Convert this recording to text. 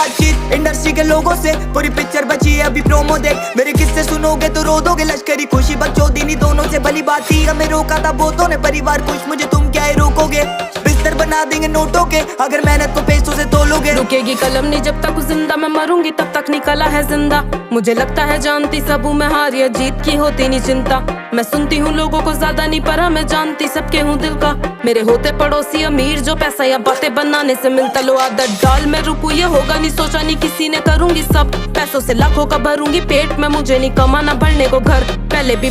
बातचीत इंडस्ट्री के लोगों से, पूरी पिक्चर बची है अभी प्रोमो देख। मेरे किस्से सुनोगे तो रो दोगे, लश्करी खुशी बकचोदी दोनों से भली बात थी। हमें रोका था बहुतों ने, परिवार खुश, मुझे तुम क्या ही रोकोगे। बिस्तर बना देंगे नोटों के, अगर मेहनत को पैसों से तोलोगे। रुकेगी कलम नहीं जब तक जिंदा, मैं मरूंगी तब तक निकला है जिंदा। मुझे लगता है जानती सब हूँ मैं, हार या जीत की होती नहीं चिंता। मैं सुनती हूँ लोगों को ज्यादा नहीं, पर मैं जानती सबके हूँ दिल का। मेरे होते पड़ोसी अमीर जो पैसा या बातें बनाने से मिलता। लो आदत डाल मैं रुकू, ये होगा नहीं सोचा नहीं किसी ने, करूंगी सब पैसों से लाखों का भरूंगी पेट में। मुझे नहीं कमाना भरने को घर, पहले भी